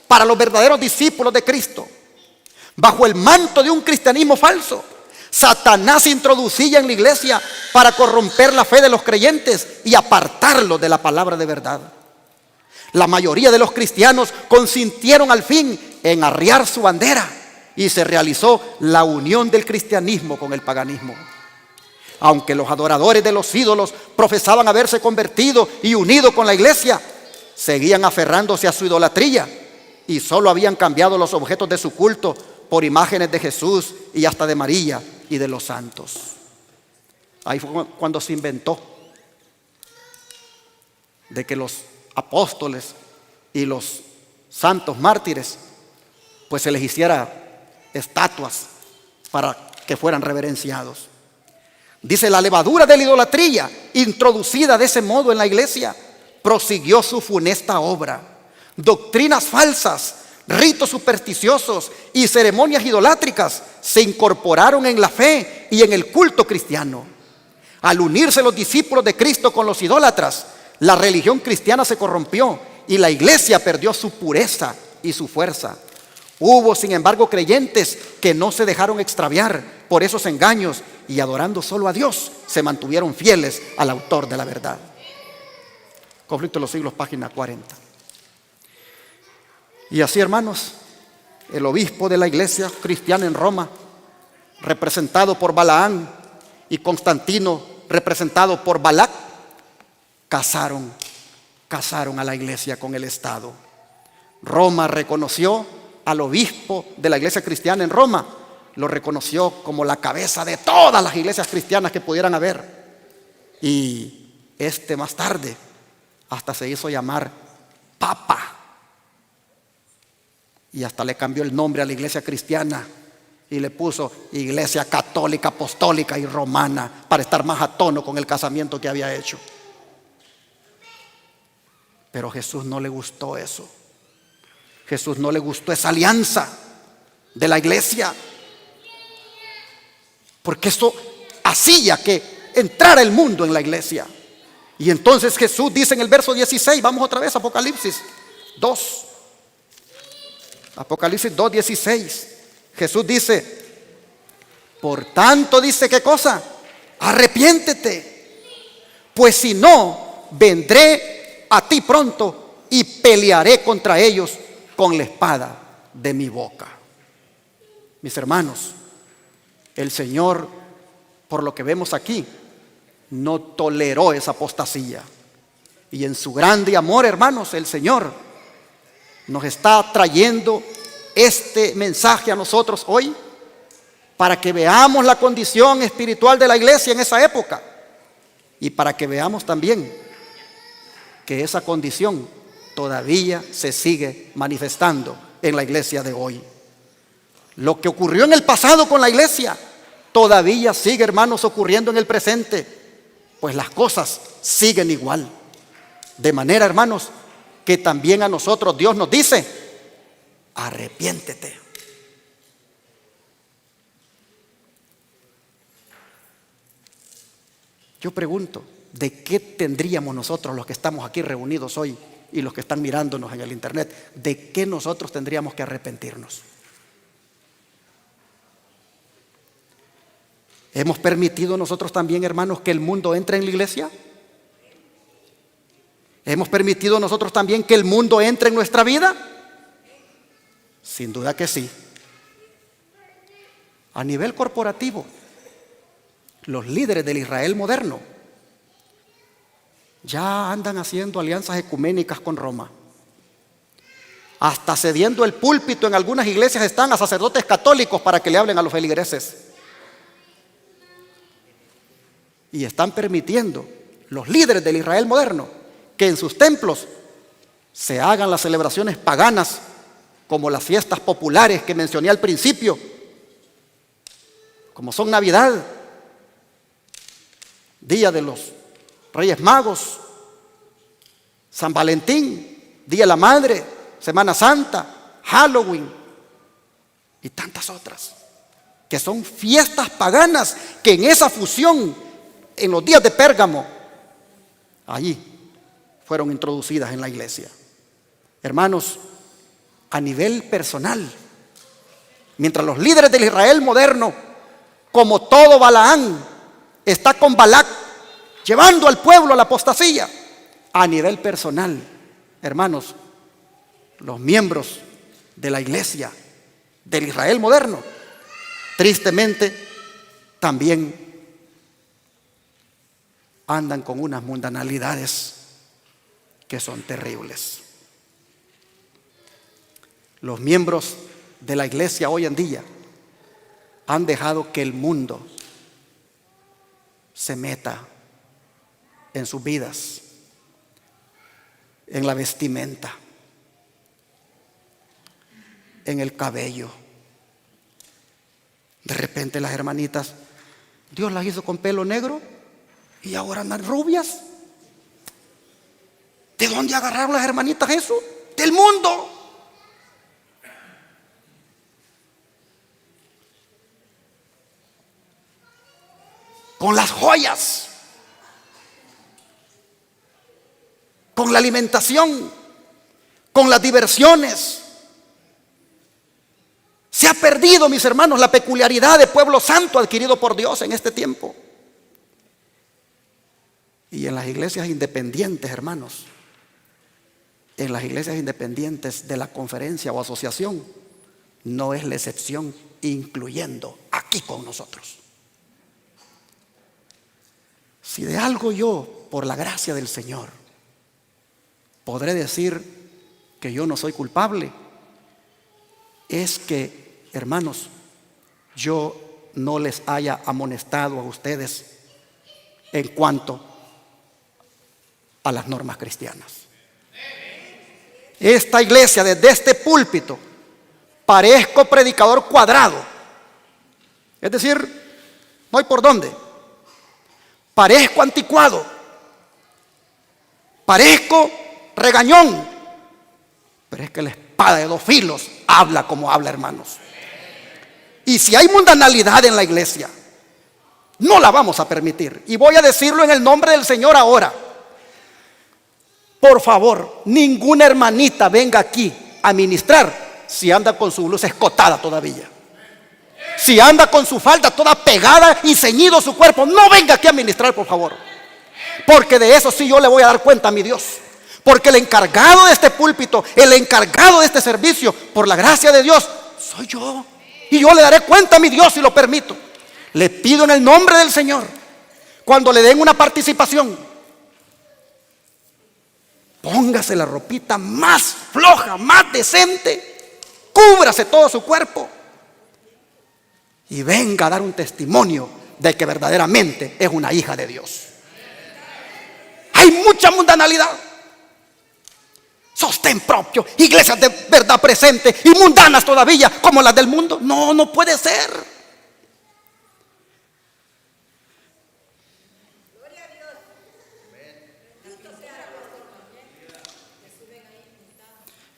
A: para los verdaderos discípulos de Cristo. Bajo el manto de un cristianismo falso, Satanás se introducía en la iglesia para corromper la fe de los creyentes y apartarlos de la palabra de verdad. La mayoría de los cristianos consintieron al fin en arriar su bandera y se realizó la unión del cristianismo con el paganismo. Aunque los adoradores de los ídolos profesaban haberse convertido y unido con la iglesia, seguían aferrándose a su idolatría y solo habían cambiado los objetos de su culto por imágenes de Jesús y hasta de María y de los santos. Ahí fue cuando se inventó de que los apóstoles y los santos mártires pues se les hiciera estatuas para que fueran reverenciados. Dice, la levadura de la idolatría introducida de ese modo en la iglesia prosiguió su funesta obra. Doctrinas falsas, ritos supersticiosos y ceremonias idolátricas se incorporaron en la fe y en el culto cristiano. Al unirse los discípulos de Cristo con los idólatras, la religión cristiana se corrompió y la iglesia perdió su pureza y su fuerza. Hubo, sin embargo, creyentes que no se dejaron extraviar por esos engaños y adorando solo a Dios, se mantuvieron fieles al autor de la verdad. Conflicto de los Siglos, página 40. Y así, hermanos, el obispo de la iglesia cristiana en Roma, representado por Balaán, y Constantino, representado por Balac, casaron a la iglesia con el Estado. Roma reconoció al obispo de la iglesia cristiana en Roma, lo reconoció como la cabeza de todas las iglesias cristianas que pudieran haber. Y más tarde hasta se hizo llamar Papa. Y hasta le cambió el nombre a la iglesia cristiana y le puso Iglesia Católica, Apostólica y Romana para estar más a tono con el casamiento que había hecho. Pero a Jesús no le gustó eso. Jesús no le gustó esa alianza de la iglesia, porque eso hacía que entrara el mundo en la iglesia. Y entonces Jesús dice en el verso 16, vamos otra vez a Apocalipsis 2. Apocalipsis 2:16. Jesús dice, por tanto, dice, ¿qué cosa? Arrepiéntete, pues si no, vendré a ti pronto y pelearé contra ellos con la espada de mi boca. Mis hermanos, el Señor, por lo que vemos aquí, no toleró esa apostasía. Y en su grande amor, hermanos, el Señor nos está trayendo este mensaje a nosotros hoy para que veamos la condición espiritual de la iglesia en esa época y para que veamos también que esa condición todavía se sigue manifestando en la iglesia de hoy. Lo que ocurrió en el pasado con la iglesia todavía sigue, hermanos, ocurriendo en el presente, pues las cosas siguen igual. De manera, hermanos, que también a nosotros Dios nos dice, arrepiéntete. Yo pregunto, ¿de qué tendríamos nosotros los que estamos aquí reunidos hoy y los que están mirándonos en el internet? ¿De qué nosotros tendríamos que arrepentirnos? ¿Hemos permitido nosotros también, hermanos, que el mundo entre en la iglesia? ¿Hemos permitido nosotros también que el mundo entre en nuestra vida? Sin duda que sí. A nivel corporativo, los líderes del Israel moderno ya andan haciendo alianzas ecuménicas con Roma. Hasta cediendo el púlpito en algunas iglesias están a sacerdotes católicos para que le hablen a los feligreses. Y están permitiendo los líderes del Israel moderno que en sus templos se hagan las celebraciones paganas como las fiestas populares que mencioné al principio, como son Navidad, Día de los Reyes Magos, San Valentín, Día de la Madre, Semana Santa, Halloween y tantas otras que son fiestas paganas, que en esa fusión, en los días de Pérgamo, allí fueron introducidas en la iglesia. Hermanos, a nivel personal, mientras los líderes del Israel moderno, como todo Balaán, está con Balac, llevando al pueblo a la apostasía, a nivel personal, hermanos, los miembros de la iglesia del Israel moderno, tristemente, también andan con unas mundanalidades que son terribles. Los miembros de la iglesia hoy en día han dejado que el mundo se meta en sus vidas, en la vestimenta, en el cabello. De repente las hermanitas, Dios las hizo con pelo negro y ahora andan rubias. ¿De dónde agarraron las hermanitas eso? Del mundo. Con las joyas, con la alimentación, con las diversiones. Se ha perdido, mis hermanos, la peculiaridad de pueblo santo adquirido por Dios en este tiempo. Y en las iglesias independientes, hermanos, en las iglesias independientes de la conferencia o asociación, no es la excepción, incluyendo aquí con nosotros. Si de algo yo, por la gracia del Señor, podré decir que yo no soy culpable, es que, hermanos, yo no les haya amonestado a ustedes en cuanto a las normas cristianas. Esta iglesia, desde este púlpito, parezco predicador cuadrado. Es decir, no hay por dónde. Parezco anticuado, parezco regañón, pero es que la espada de dos filos habla como habla, hermanos. Y si hay mundanalidad en la iglesia, no la vamos a permitir. Y voy a decirlo en el nombre del Señor ahora. Por favor, ninguna hermanita venga aquí a ministrar si anda con su blusa escotada todavía. Si anda con su falda toda pegada y ceñido su cuerpo, no venga aquí a ministrar, por favor. Porque de eso sí yo le voy a dar cuenta a mi Dios. Porque el encargado de este púlpito, el encargado de este servicio, por la gracia de Dios, soy yo. Y yo le daré cuenta a mi Dios si lo permito. Le pido en el nombre del Señor, cuando le den una participación, póngase la ropita más floja, más decente, cúbrase todo su cuerpo y venga a dar un testimonio de que verdaderamente es una hija de Dios. Hay mucha mundanalidad, sostén propio, iglesias de verdad presente y mundanas todavía como las del mundo. No, no puede ser.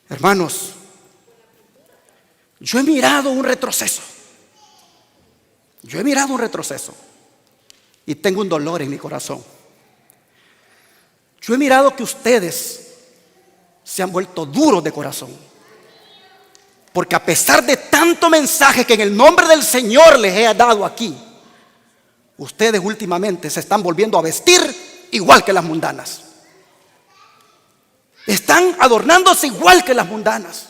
A: Hermanos, yo he mirado un retroceso. Yo he mirado un retroceso y tengo un dolor en mi corazón. Yo he mirado que ustedes se han vuelto duros de corazón, porque a pesar de tanto mensaje que en el nombre del Señor les he dado aquí, ustedes últimamente se están volviendo a vestir igual que las mundanas. Están adornándose igual que las mundanas.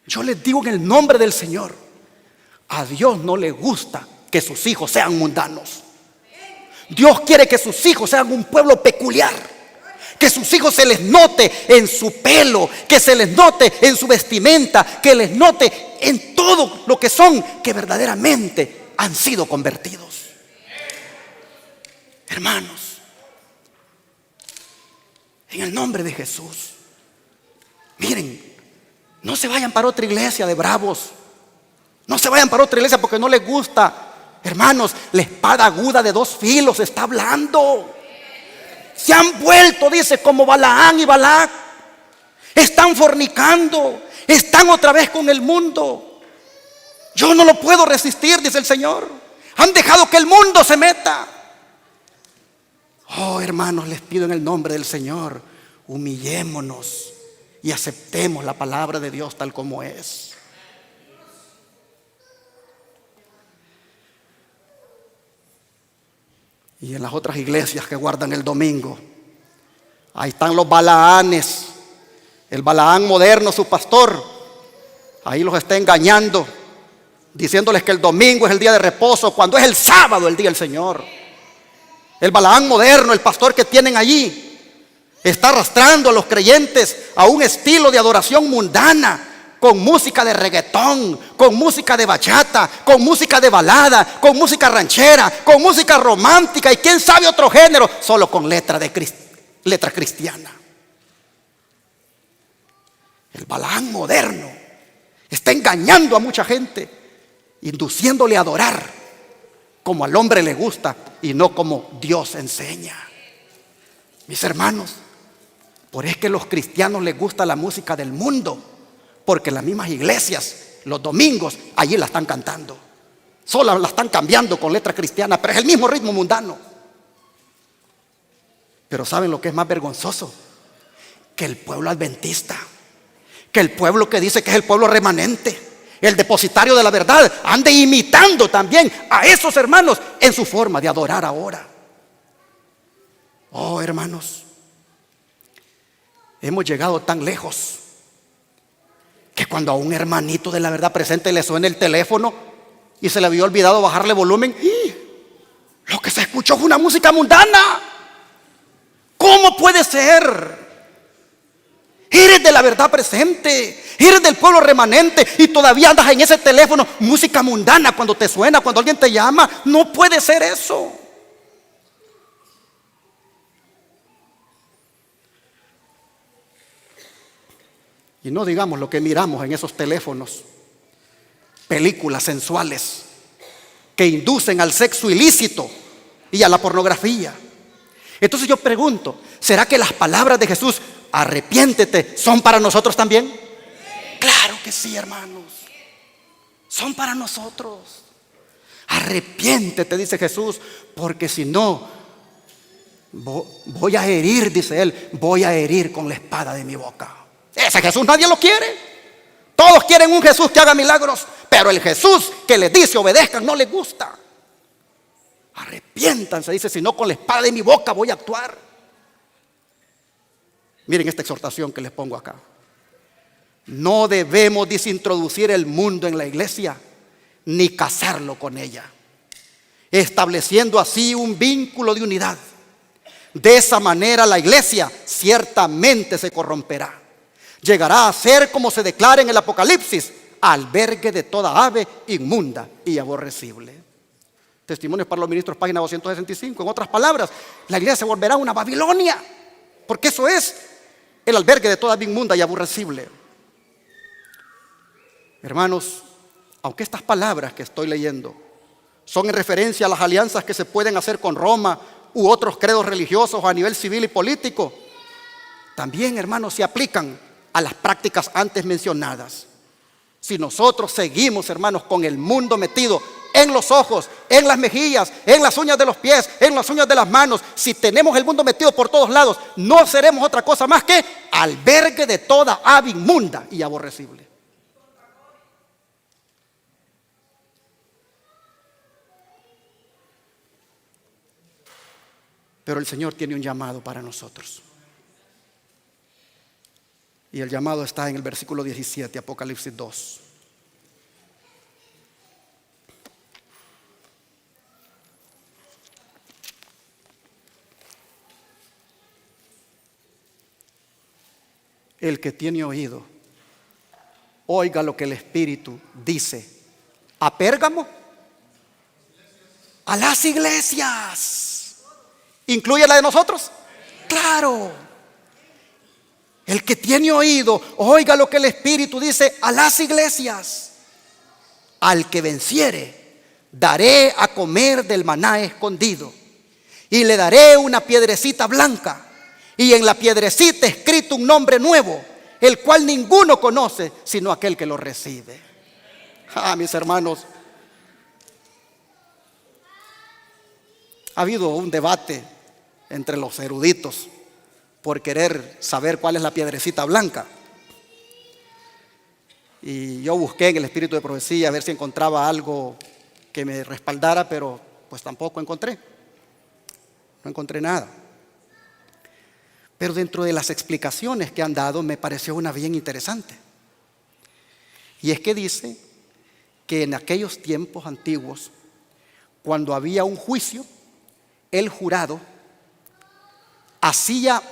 A: Yo les digo en el nombre del Señor, a Dios no le gusta que sus hijos sean mundanos. Dios quiere que sus hijos sean un pueblo peculiar, que sus hijos se les note en su pelo, que se les note en su vestimenta, que les note en todo lo que son, que verdaderamente han sido convertidos. Hermanos, en el nombre de Jesús, miren, no se vayan para otra iglesia de bravos. No se vayan para otra iglesia porque no les gusta. Hermanos, la espada aguda de dos filos está hablando. Se han vuelto, dice, como Balaán y Balac. Están fornicando. Están otra vez con el mundo. Yo no lo puedo resistir, dice el Señor. Han dejado que el mundo se meta. Oh, hermanos, les pido en el nombre del Señor, humillémonos y aceptemos la palabra de Dios tal como es. Y en las otras iglesias que guardan el domingo, ahí están los balaanes. El Balaán moderno, su pastor, ahí los está engañando, diciéndoles que el domingo es el día de reposo, cuando es el sábado el día del Señor. El Balaán moderno, el pastor que tienen allí, está arrastrando a los creyentes a un estilo de adoración mundana, con música de reggaetón, con música de bachata, con música de balada, con música ranchera, con música romántica y quién sabe otro género, solo con letra cristiana. El Balaán moderno está engañando a mucha gente, induciéndole a adorar como al hombre le gusta y no como Dios enseña. Mis hermanos, por eso es que a los cristianos les gusta la música del mundo, porque las mismas iglesias los domingos allí la están cantando, solo la están cambiando con letra cristiana, pero es el mismo ritmo mundano. Pero ¿saben lo que es más vergonzoso? Que el pueblo adventista, que el pueblo que dice que es el pueblo remanente, el depositario de la verdad, ande imitando también a esos hermanos en su forma de adorar ahora. Oh, hermanos, hemos llegado tan lejos que cuando a un hermanito de la verdad presente le suena el teléfono y se le había olvidado bajarle volumen, lo que se escuchó fue una música mundana. ¿Cómo puede ser? Eres de la verdad presente, eres del pueblo remanente y todavía andas en ese teléfono, música mundana cuando te suena, cuando alguien te llama. No puede ser eso. Y no digamos lo que miramos en esos teléfonos, películas sensuales que inducen al sexo ilícito y a la pornografía. Entonces yo pregunto, ¿será que las palabras de Jesús, arrepiéntete, son para nosotros también? Claro que sí, hermanos, son para nosotros. Arrepiéntete, dice Jesús, porque si no, voy a herir, dice él, voy a herir con la espada de mi boca. Ese Jesús nadie lo quiere. Todos quieren un Jesús que haga milagros, pero el Jesús que les dice obedezcan no les gusta. Arrepiéntanse, dice, si no con la espada de mi boca voy a actuar. Miren esta exhortación que les pongo acá. No debemos desintroducir el mundo en la iglesia, ni casarlo con ella, estableciendo así un vínculo de unidad. De esa manera la iglesia ciertamente se corromperá. Llegará a ser, como se declara en el Apocalipsis, albergue de toda ave inmunda y aborrecible. Testimonios para los Ministros, página 265. En otras palabras, la iglesia se volverá una Babilonia, porque eso es el albergue de toda ave inmunda y aborrecible. Hermanos, aunque estas palabras que estoy leyendo son en referencia a las alianzas que se pueden hacer con Roma u otros credos religiosos a nivel civil y político, también, hermanos, se aplican a las prácticas antes mencionadas. Si nosotros seguimos, hermanos, con el mundo metido en los ojos, en las mejillas, en las uñas de los pies, en las uñas de las manos, si tenemos el mundo metido por todos lados, no seremos otra cosa más que albergue de toda ave inmunda y aborrecible. Pero el Señor tiene un llamado para nosotros. Y el llamado está en el versículo 17, Apocalipsis 2. El que tiene oído, oiga lo que el Espíritu dice. ¿A Pérgamo? A las iglesias. ¿Incluye la de nosotros? Claro. El que tiene oído, oiga lo que el Espíritu dice a las iglesias. Al que venciere, daré a comer del maná escondido, y le daré una piedrecita blanca, y en la piedrecita escrito un nombre nuevo, el cual ninguno conoce sino aquel que lo recibe. Mis hermanos, ha habido un debate entre los eruditos por querer saber cuál es la piedrecita blanca. Y yo busqué en el espíritu de profecía a ver si encontraba algo que me respaldara, pero pues tampoco encontré. No encontré nada. Pero dentro de las explicaciones que han dado me pareció una bien interesante. Y es que dice que en aquellos tiempos antiguos, cuando había un juicio, el jurado hacía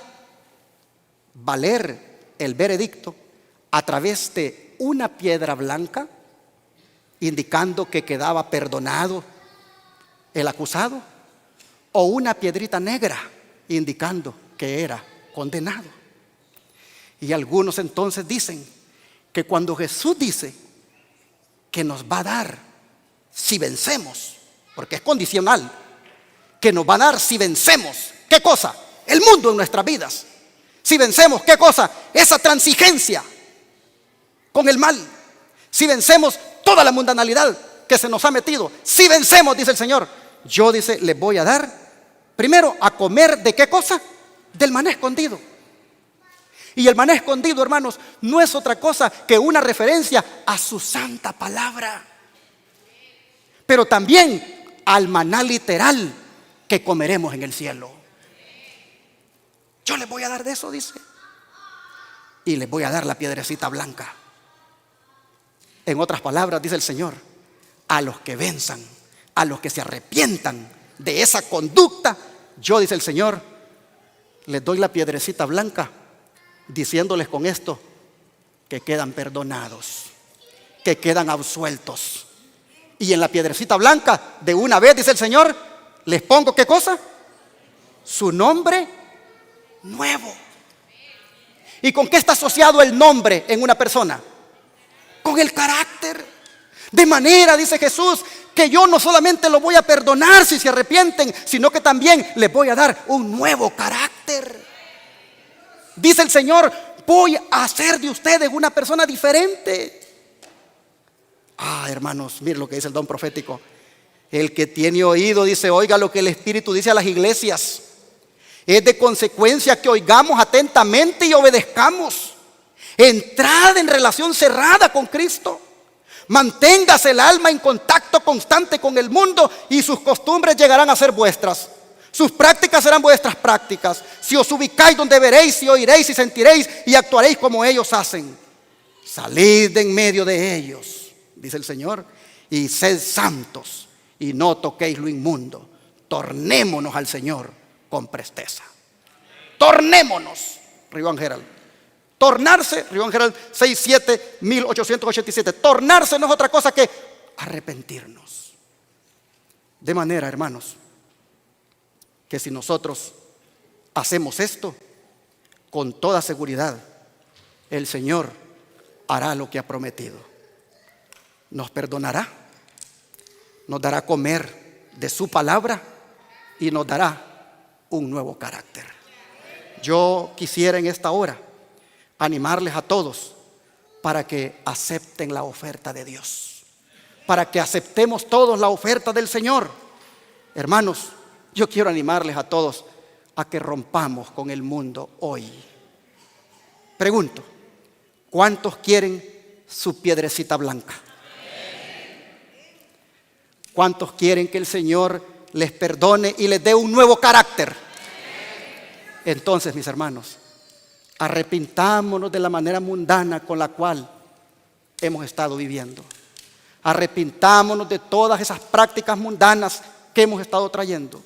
A: valer el veredicto a través de una piedra blanca, indicando que quedaba perdonado el acusado, o una piedrita negra, indicando que era condenado. Y algunos entonces dicen que cuando Jesús dice que nos va a dar si vencemos, porque es condicional, que nos va a dar si vencemos, ¿qué cosa? El mundo en nuestras vidas. Si vencemos, ¿qué cosa? Esa transigencia con el mal. Si vencemos toda la mundanalidad que se nos ha metido. Si vencemos, dice el Señor, yo, dice, les voy a dar primero a comer ¿de qué cosa? Del maná escondido. Y el maná escondido, hermanos, no es otra cosa que una referencia a su santa palabra, pero también al maná literal que comeremos en el cielo. Yo les voy a dar de eso, dice, y les voy a dar la piedrecita blanca. En otras palabras, dice el Señor, a los que venzan, a los que se arrepientan de esa conducta, yo, dice el Señor, les doy la piedrecita blanca, diciéndoles con esto que quedan perdonados, que quedan absueltos. Y en la piedrecita blanca, de una vez, dice el Señor, les pongo ¿qué cosa? Su nombre nuevo. ¿Y con qué está asociado el nombre en una persona? Con el carácter. De manera, dice Jesús, que yo no solamente lo voy a perdonar si se arrepienten, sino que también les voy a dar un nuevo carácter. Dice el Señor, voy a hacer de ustedes una persona diferente. Hermanos, miren lo que dice el don profético. El que tiene oído, dice, oiga lo que el Espíritu dice a las iglesias. Es de consecuencia que oigamos atentamente y obedezcamos. Entrad en relación cerrada con Cristo. Manténgase el alma en contacto constante con el mundo y sus costumbres llegarán a ser vuestras. Sus prácticas serán vuestras prácticas. Si os ubicáis donde veréis y oiréis y sentiréis y actuaréis como ellos hacen. Salid de en medio de ellos, dice el Señor, y sed santos y no toquéis lo inmundo. Tornémonos al Señor con presteza. Tornémonos, Riván Gerald. Tornarse, Riván Gerald 6-7-1887. Tornarse no es otra cosa que arrepentirnos. De manera, hermanos, que si nosotros hacemos esto, con toda seguridad, el Señor hará lo que ha prometido. Nos perdonará, nos dará a comer de su palabra y nos dará un nuevo carácter. Yo quisiera en esta hora animarles a todos para que acepten la oferta de Dios, para que aceptemos todos la oferta del Señor. Hermanos, yo quiero animarles a todos a que rompamos con el mundo hoy. Pregunto, ¿cuántos quieren su piedrecita blanca? ¿Cuántos quieren que el Señor les perdone y les dé un nuevo carácter? Entonces, mis hermanos, arrepintámonos de la manera mundana con la cual hemos estado viviendo. Arrepintámonos de todas esas prácticas mundanas que hemos estado trayendo.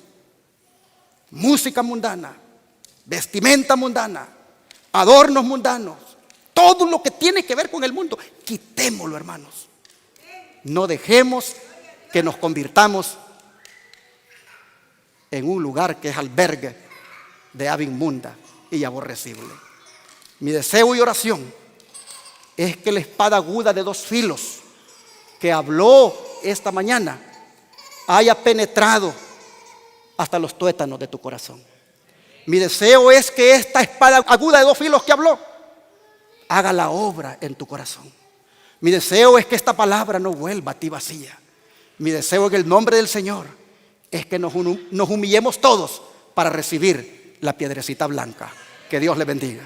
A: Música mundana, vestimenta mundana, adornos mundanos, todo lo que tiene que ver con el mundo, quitémoslo, hermanos. No dejemos que nos convirtamos en un lugar que es albergue de ave inmunda y aborrecible. Mi deseo y oración es que la espada aguda de dos filos que habló esta mañana haya penetrado hasta los tuétanos de tu corazón. Mi deseo es que esta espada aguda de dos filos que habló haga la obra en tu corazón. Mi deseo es que esta palabra no vuelva a ti vacía. Mi deseo en el nombre del Señor es que nos humillemos todos para recibir la piedrecita blanca. Que Dios le bendiga.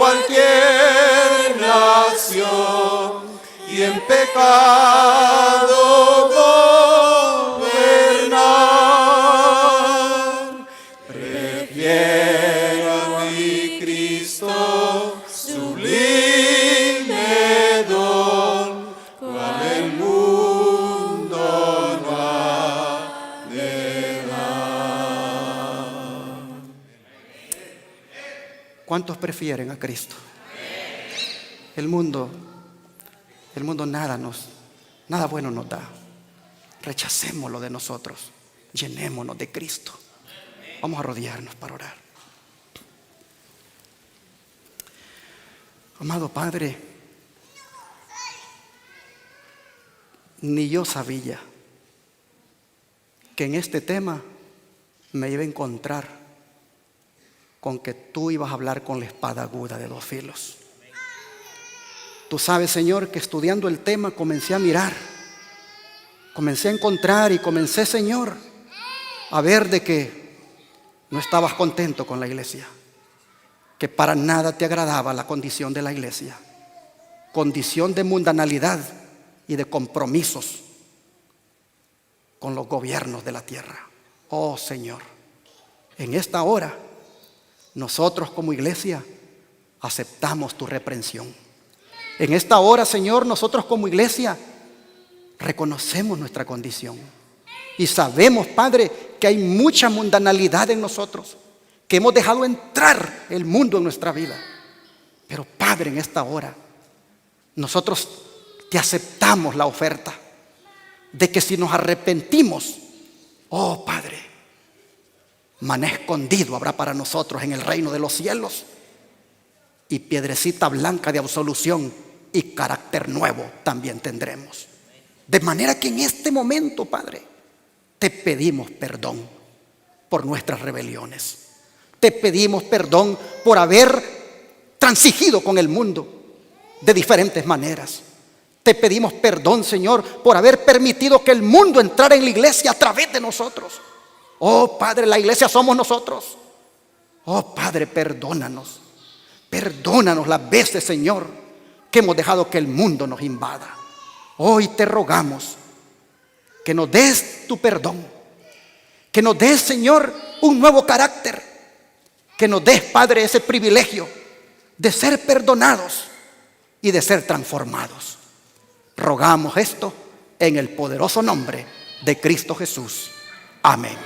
B: cualquier nación y en pecado gobernar. Prefiero a mi Cristo sublime don, cual el mundo no ha de dar.
A: ¿Cuántos prefieren a Cristo? El mundo nada bueno nos da. Rechacémoslo de nosotros. Llenémonos de Cristo. Vamos a arrodillarnos para orar. Amado Padre, ni yo sabía que en este tema me iba a encontrar con que tú ibas a hablar con la espada aguda de dos filos. Tú sabes, Señor, que estudiando el tema comencé a mirar, comencé a encontrar y comencé, Señor, a ver de que no estabas contento con la iglesia, que para nada te agradaba la condición de la iglesia, condición de mundanalidad y de compromisos con los gobiernos de la tierra. Oh Señor, en esta hora nosotros como iglesia aceptamos tu reprensión. En esta hora, Señor, nosotros como iglesia reconocemos nuestra condición y sabemos, Padre, que hay mucha mundanalidad en nosotros, que hemos dejado entrar el mundo en nuestra vida. Pero Padre, en esta hora nosotros te aceptamos la oferta de que si nos arrepentimos, oh Padre, maná escondido habrá para nosotros en el reino de los cielos y piedrecita blanca de absolución y carácter nuevo también tendremos. De manera que en este momento, Padre, te pedimos perdón por nuestras rebeliones. Te pedimos perdón por haber transigido con el mundo de diferentes maneras. Te pedimos perdón, Señor, por haber permitido que el mundo entrara en la iglesia a través de nosotros. Oh Padre, la iglesia somos nosotros. Oh Padre, perdónanos. Perdónanos las veces, Señor, que hemos dejado que el mundo nos invada. Hoy te rogamos que nos des tu perdón, que nos des, Señor, un nuevo carácter, que nos des, Padre, ese privilegio de ser perdonados y de ser transformados. Rogamos esto en el poderoso nombre de Cristo Jesús. Amén.